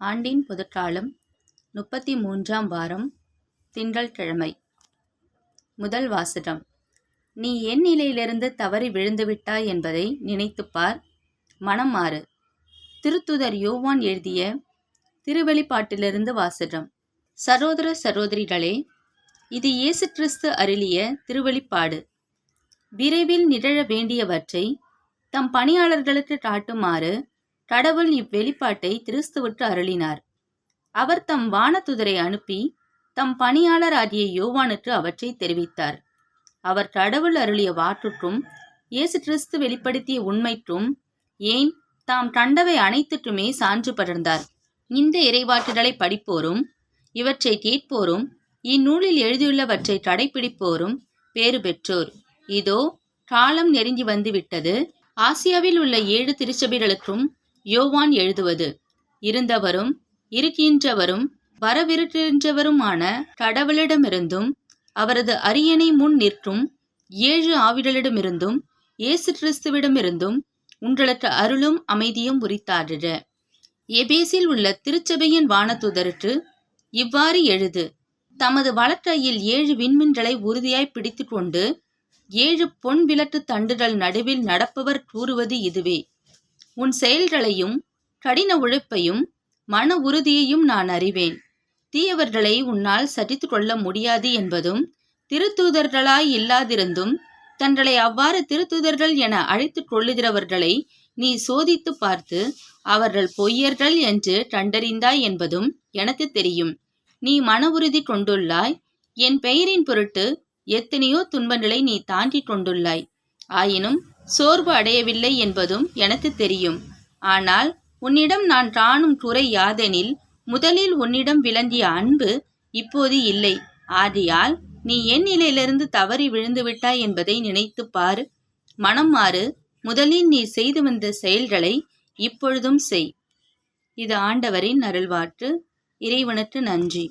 ஆண்டின் பொதுக்காலம் 33ஆம் வாரம் திங்கட்கிழமை. முதல் வாசகம். நீ என் நிலையிலிருந்து தவறி விழுந்துவிட்டாய் என்பதை நினைத்துப்பார், மனம் மாறு. திருத்துதர் யோவான் எழுதிய திருவெளிப்பாட்டிலிருந்து வாசகம். சகோதர சகோதரிகளே, இது இயேசு கிறிஸ்து அருளிய திருவெளிப்பாடு. விரைவில் நிகழ வேண்டியவற்றை தம் பணியாளர்களுக்கு காட்டுமாறு கடவுள் இவ்வெளிப்பாட்டை கிறிஸ்துவுக்கு அருளினார். அவர் தம் வானதுதரை அனுப்பி தம் பணியாளராகிய யோவானுக்கு அவற்றை தெரிவித்தார். அவர் கடவுள் அருளிய வாக்குக்கும் இயேசு கிறிஸ்து வெளிப்படுத்திய உண்மைக்கும், ஏன் தாம் கண்டவை அனைத்துக்குமே சான்று பகர்ந்தார். இந்த இறைவாக்குகளை படிப்போரும் இவற்றை கேட்போரும் இந்நூலில் எழுதியுள்ளவற்றை கடைப்பிடிப்போரும் பேறு பெற்றோர். இதோ காலம் நெருங்கி வந்துவிட்டது. ஆசியாவில் உள்ள 7 திருச்சபைகளுக்கும் யோவான் எழுதுவது. இருந்தவரும் இருக்கின்றவரும் வரவிருக்கின்றவருமான கடவுளிடமிருந்தும் அவரது அரியணை முன் நிற்கும் 7 ஆவிகளிடமிருந்தும் இயேசு கிறிஸ்துவிடமிருந்தும் உங்களுக்கு அருளும் அமைதியும் உரித்தாடுக. எபேசில் உள்ள திருச்சபையின் வானதூதருக்கு இவ்வாறு எழுது. தமது வலக்கையில் 7 விண்மீன்களை உறுதியாய் பிடித்து கொண்டு 7 பொன் விளக்கு தண்டுகள் நடுவில் நடப்பவர் கூறுவது இதுவே: உன் செயல்களையும் கடின உழைப்பையும் மன உறுதியையும் நான் அறிவேன். தீயவர்களை உன்னால் சகித்து கொள்ள முடியாது என்பதும், திருத்தூதர்களாய் இல்லாதிருந்தும் தங்களை அவ்வாறு திருத்தூதர்கள் என அழைத்துக் கொள்ளுகிறவர்களை நீ சோதித்து பார்த்து அவர்கள் பொய்யர்கள் என்று கண்டறிந்தாய் என்பதும் எனக்கு தெரியும். நீ மன உறுதி கொண்டுள்ளாய். என் பெயரின் பொருட்டு எத்தனையோ துன்பங்களை நீ தாங்கிக் கொண்டுள்ளாய். ஆயினும் சோர்வு அடையவில்லை என்பதும் எனக்கு தெரியும். ஆனால் உன்னிடம் நான் காணும் குறை யாதெனில், முதலில் உன்னிடம் விளங்கிய அன்பு இப்போது இல்லை. ஆகையால் நீ என் நிலையிலிருந்து தவறி விழுந்துவிட்டாய் என்பதை நினைத்துப் பார், மனம் மாறு. முதலில் நீ செய்து வந்த செயல்களை இப்பொழுதும் செய். இது ஆண்டவரின் அருள்வாக்கு. இறைவனுக்கு நன்றி.